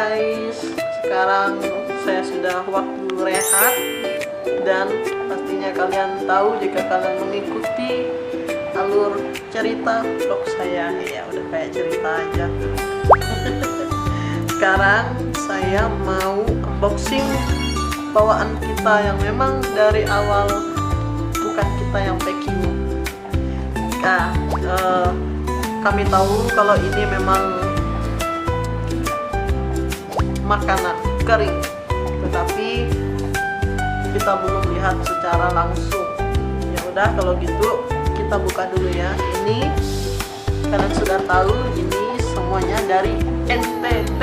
guys, sekarang saya sudah waktu rehat. Dan pastinya kalian tahu jika kalian mengikuti alur cerita vlog saya, ya udah kayak cerita aja. Sekarang saya mau unboxing bawaan kita yang memang dari awal bukan kita yang packing. Nah, kami tahu kalau ini memang makanan kering, tetapi kita belum lihat secara langsung. Ya udah, kalau gitu kita buka dulu ya. Ini kalian sudah tahu, ini semuanya dari NTT.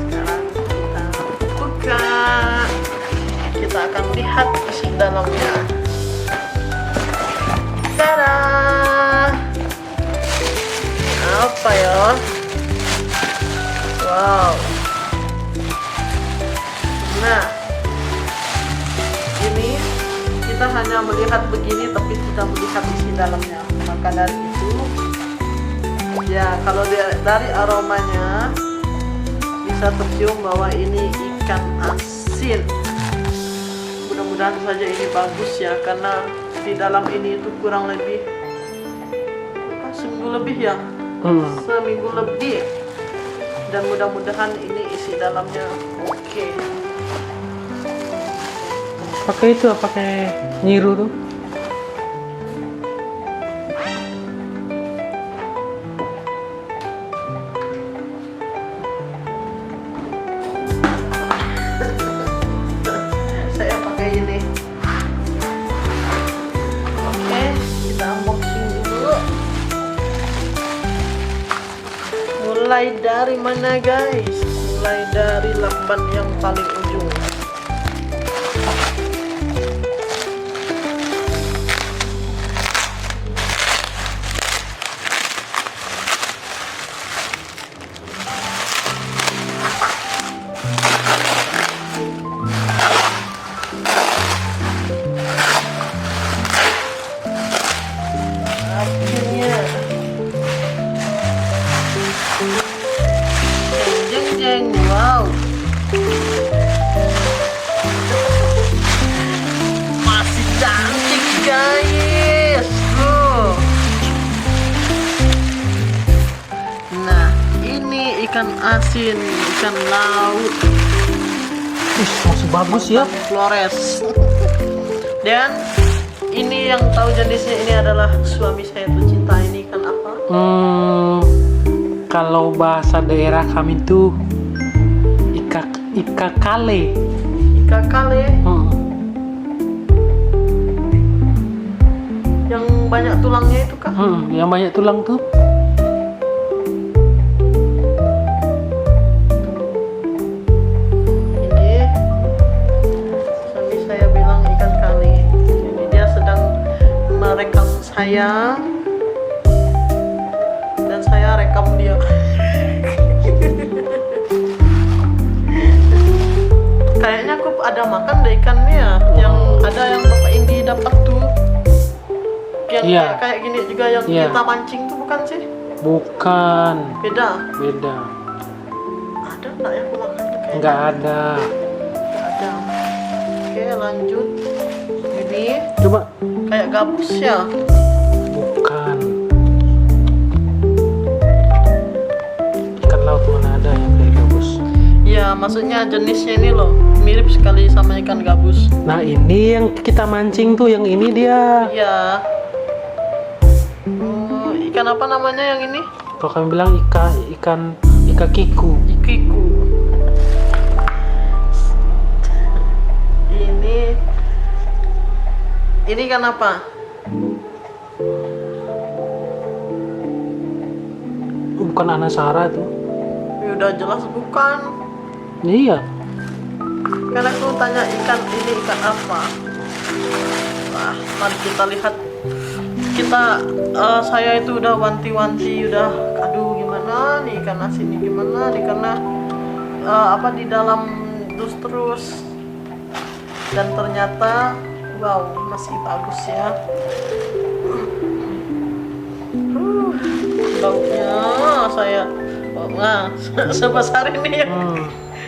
Sekarang kita buka, kita akan lihat isi dalamnya. Tada! Apa ya? Wow. Nah, ini kita hanya melihat begini tapi tidak melihat isi dalamnya. Maka dari itu, ya kalau dari aromanya bisa tercium bahwa ini ikan asin. Mudah-mudahan saja ini bagus ya, karena di dalam ini itu kurang lebih seminggu lebih ya, seminggu lebih. Dan mudah-mudahan ini isi dalamnya oke. Pakai itu, pakai nyiru tuh. Saya pakai ini. Oke, kita unboxing dulu. Mulai dari mana guys? Mulai dari lakban yang paling ujung. Akhirnya. Jeng jeng, wow. Masih cantik guys. Tuh. Nah, ini ikan asin, ikan laut. Masih bagus ya. Flores. Dan ini yang tahu jenisnya, ini adalah suami saya tercinta. Ini ikan apa? Kalau bahasa daerah kami tuh ika kale. Ika kale. Yang banyak tulangnya itu kah? Yang banyak tulang tuh. Ini suami saya bilang ikan kale. Ini dia sedang merekam saya dan saya rekam dia. Kayaknya aku ada makan deh ikannya ya. Yang ada yang Bapak Indi dapat tuh. Yang Iya. kayak gini juga yang Iya. kita mancing tuh, bukan sih? Bukan. Beda. Beda. Ada enggak yang aku makan tuh kayaknya? Nggak ada. Nggak ada. Oke, lanjut. Ini Coba. kayak gabus ya. Bukan. Ikan laut mana ada yang kayak gabus? Ya, maksudnya jenisnya ini loh, mirip sekali sama ikan gabus. Nah, ini yang kita mancing tuh, yang ini dia. Iya. Oh, ikan apa namanya yang ini? Kalau kami bilang ika kiku. Ikiku. Ini ikan apa? Bukan anasara tuh. Ya, udah jelas bukan. Iya. Karena aku tanya ikan ini ikan apa. Wah, mari kita lihat. Saya itu udah wanti-wanti, udah aduh gimana nih ikan asin ini, gimana nih, karena di dalam dus terus, dan ternyata wow, masih bagus ya. Lauknya saya Nah, sebesar ini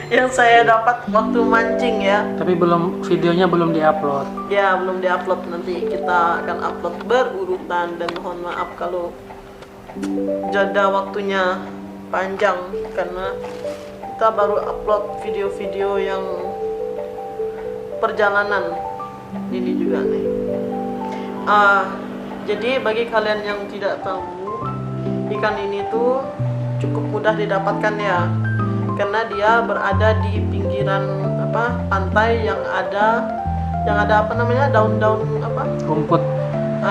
yang saya dapat waktu mancing ya. Tapi videonya belum diupload. Ya, belum diupload. Nanti kita akan upload berurutan, dan mohon maaf kalau jeda waktunya panjang karena kita baru upload video-video yang perjalanan ini juga nih. Jadi bagi kalian yang tidak tahu, ikan ini tuh cukup mudah didapatkan ya, karena dia berada di pinggiran pantai yang ada apa namanya, daun-daun Rumput.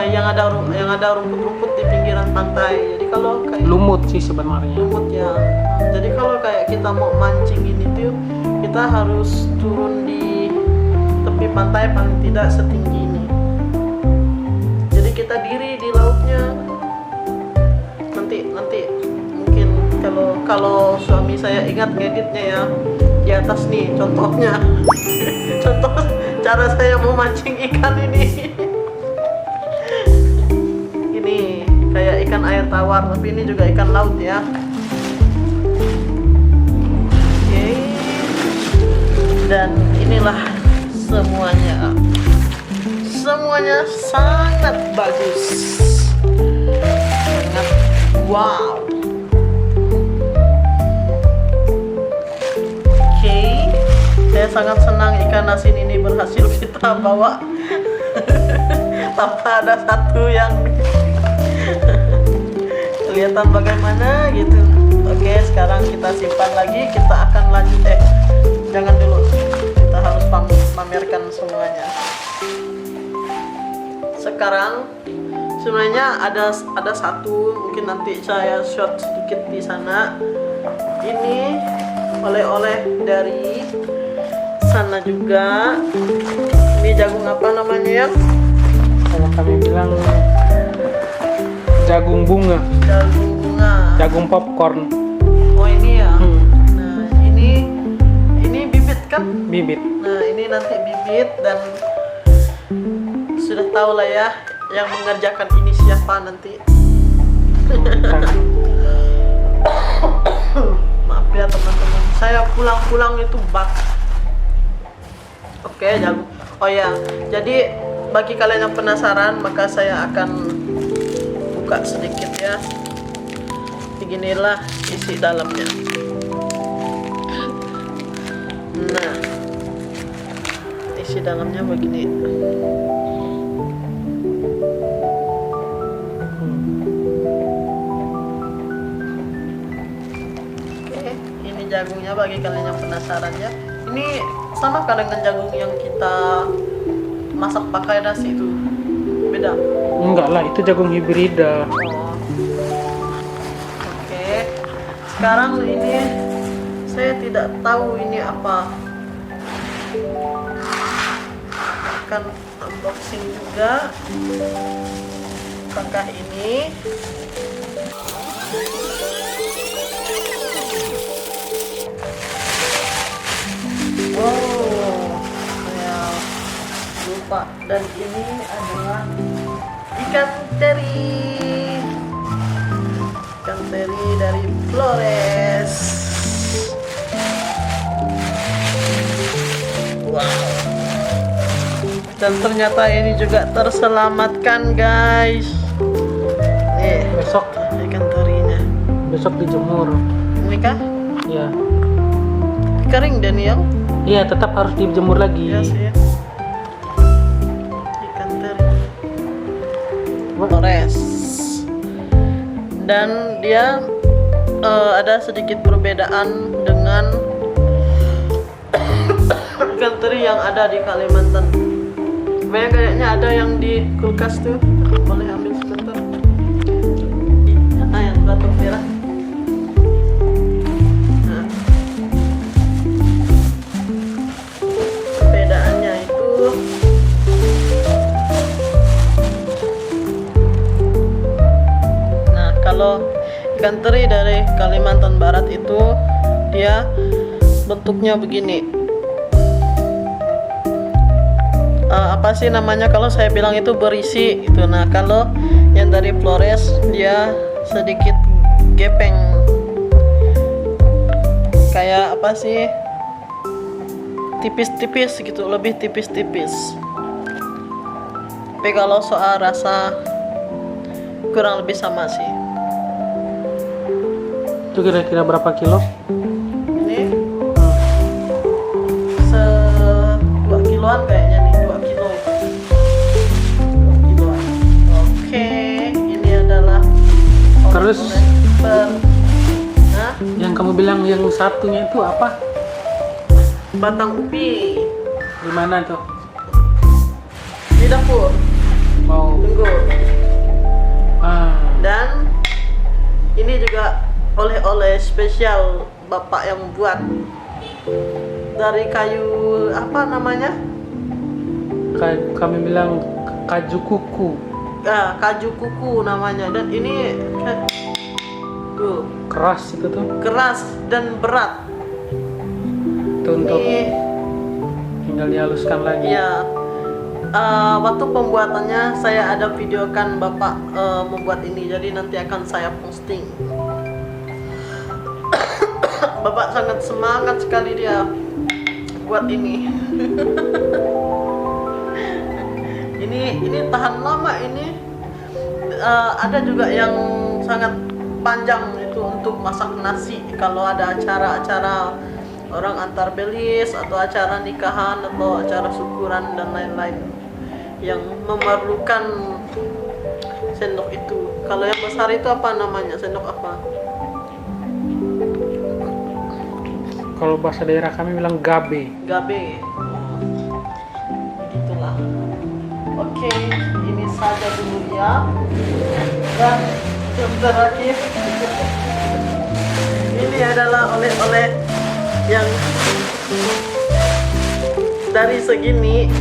yang ada rumput-rumput di pinggiran pantai. Jadi kalau kayak Lumut sih sebenarnya. lumut ya. Jadi kalau kayak kita mau mancing ini tuh kita harus turun di tepi pantai paling tidak setinggi ini. Jadi kita diri di lautnya. Nanti mungkin kalau suami saya ingat ngeditnya ya, di atas nih contohnya. Contoh cara saya memancing ikan ini. Ini kayak ikan air tawar, tapi ini juga ikan laut ya. Oke. Dan inilah semuanya sangat bagus, sangat wow. Oke, saya sangat senang ikan asin ini berhasil kita bawa tanpa ada satu yang kelihatan bagaimana gitu. Oke, sekarang kita simpan lagi, kita akan lanjut. Jangan dulu, kita harus pamerkan semuanya. Sekarang sebenarnya ada satu, mungkin nanti saya shot sedikit di sana. Ini oleh-oleh dari sana juga. Ini jagung apa namanya ya? Kalau kami bilang jagung bunga. Jagung bunga. Jagung popcorn. Oh ini ya. Nah ini bibit kan? Bibit. Nah ini nanti bibit, dan sudah tahu lah ya yang mengerjakan ini siapa nanti. Maaf ya teman-teman, saya pulang-pulang itu bak. Oke, jagung. Oh ya, jadi bagi kalian yang penasaran, maka saya akan buka sedikit ya. Beginilah isi dalamnya. Nah, isi dalamnya begini. Oke, ini jagungnya bagi kalian yang penasaran ya. Ini sama kan dengan jagung yang kita masak pakai nasi itu? Beda? Enggak lah, itu jagung hibrida. Oh. Oke. Sekarang ini saya tidak tahu ini apa. Akan unboxing juga. Apakah ini? Wow, saya lupa. Dan ini adalah ikan teri. Ikan teri dari Flores. Wow. Dan ternyata ini juga terselamatkan, guys. Nih, Besok ikan terinya. dijemur. Ini kah? Ya. Kering Daniel? Iya, tetap harus dijemur lagi. Iya sih. Ikan teri Flores. Dan dia ada sedikit perbedaan dengan ikan teri yang ada di Kalimantan. Kayaknya ada yang di kulkas tuh. Boleh ambil sebentar. Yang batuk merah. Nah. Perbedaannya itu kalau ikan teri dari Kalimantan Barat itu dia bentuknya begini. Apa sih namanya kalau saya bilang itu berisi itu. Nah kalau yang dari Flores dia sedikit gepeng. kayak apa sih, tipis-tipis gitu, lebih tipis-tipis. Tapi kalau soal rasa kurang lebih sama sih. Itu kira-kira berapa kilo? Ini 2 kiloan kayaknya nih, 2 kilo. 2 kiloan. Oke, ini adalah Terus? Hah? Yang kamu bilang yang satunya itu apa? Batang ubi Di mana tuh? di dapur. Mau Tunggu. ah, Dan ini juga oleh-oleh spesial bapak yang buat dari kayu apa namanya? kami bilang kaju kuku. Kaju kuku namanya. Dan ini tuh Keras itu tuh. keras dan berat. Itu untuk Ini tinggal dihaluskan lagi. ya waktu pembuatannya saya ada videokan bapak membuat ini, jadi nanti akan saya posting. Bapak sangat semangat sekali dia buat ini. ini tahan lama ini. Ada juga yang sangat panjang itu untuk masak nasi kalau ada acara-acara orang antar belis atau acara nikahan atau acara syukuran dan lain-lain yang memerlukan sendok itu. Kalau yang besar itu apa namanya? Sendok apa? Kalau bahasa daerah kami bilang gabe. Gabe. Itulah. Oke, ini saja dulu ya. Dan yang terakhir, ini adalah oleh-oleh yang dari segini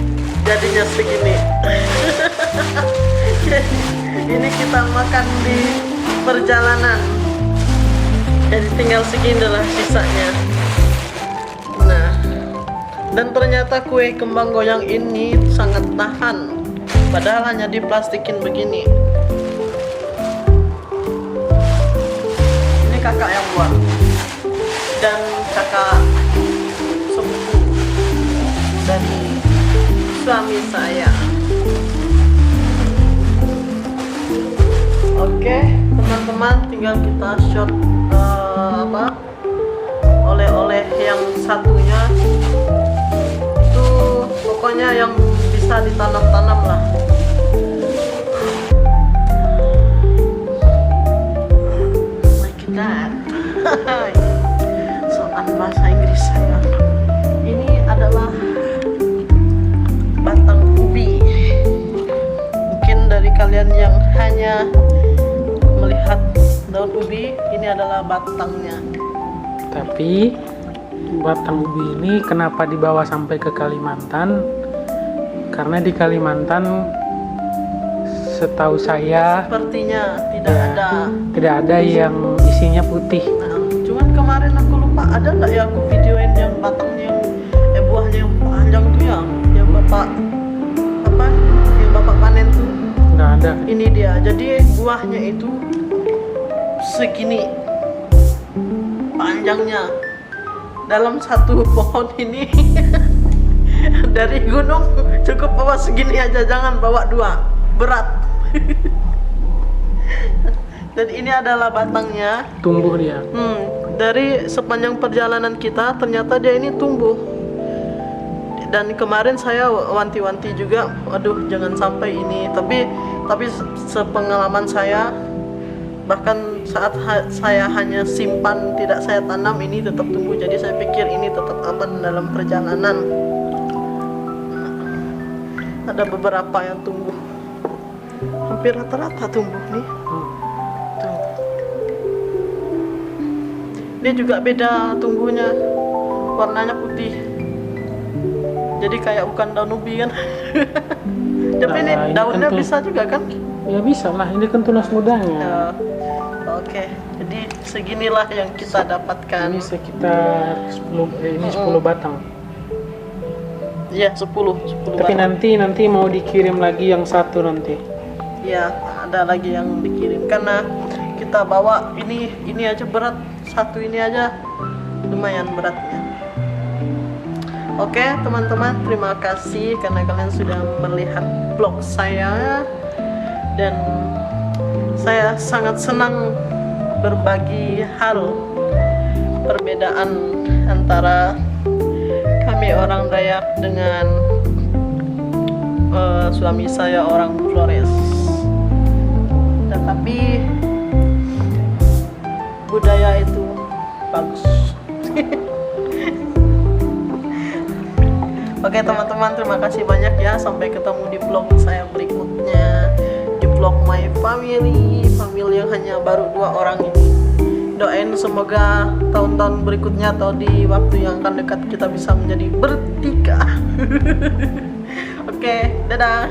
jadinya segini. Ini kita makan di perjalanan. Jadi tinggal segini lah sisanya. Nah, dan ternyata kue kembang goyang ini sangat tahan, padahal hanya diplastikin begini. Ini kakak yang buat, dan kakak sepupu dari suami saya. Oke, teman-teman, tinggal kita shot oleh-oleh yang satunya itu, pokoknya yang bisa ditanam-tanam lah. Like that. Soal bahasa Inggris saya. Ini adalah batang ubi. Mungkin dari kalian yang hanya melihat daun ubi, ini adalah batangnya. Tapi batang ubi ini kenapa dibawa sampai ke Kalimantan? Karena di Kalimantan setahu saya Sepertinya tidak ada yang isinya putih. Nah, cuman kemarin aku lupa, ada nggak ya aku videoin yang batangnya yang buahnya yang panjang tuh yang bapak apa? Yang bapak panen tuh. Nggak ada. Ini dia. Jadi buahnya itu segini panjangnya dalam satu pohon ini. Dari gunung cukup bawa segini aja, jangan bawa 2, berat. Dan ini adalah batangnya. Tumbuh dia. Dari sepanjang perjalanan kita ternyata dia ini tumbuh. Dan kemarin saya wanti-wanti juga, aduh jangan sampai ini. Tapi sepengalaman saya, bahkan saat saya hanya simpan, tidak saya tanam, ini tetap tumbuh. Jadi saya pikir ini tetap aman dalam perjalanan. Ada beberapa yang tumbuh, hampir rata-rata tumbuh nih. Tuh. Ini juga beda tumbuhnya, warnanya putih. Jadi kayak bukan daun ubi kan. Tapi ini Nah, ini daunnya kan bisa juga kan? Ya bisa lah, ini kan tunas mudanya. Oke, jadi seginilah yang kita dapatkan. Ini sekitar 10 batang. Iya, 10 Tapi batang. nanti mau dikirim lagi yang satu nanti. Ya, ada lagi yang dikirim karena kita bawa ini aja berat, satu ini aja lumayan beratnya. Oke teman-teman, terima kasih karena kalian sudah melihat vlog saya, dan saya sangat senang berbagi hal perbedaan antara kami orang Dayak dengan suami saya orang Flores. Tetapi budaya itu bagus. Oke teman-teman, terima kasih banyak ya. Sampai ketemu di vlog saya berikutnya, di vlog my family yang hanya baru 2 orang ini. Doain semoga tahun-tahun berikutnya atau di waktu yang akan dekat kita bisa menjadi bertiga. Oke, dadah.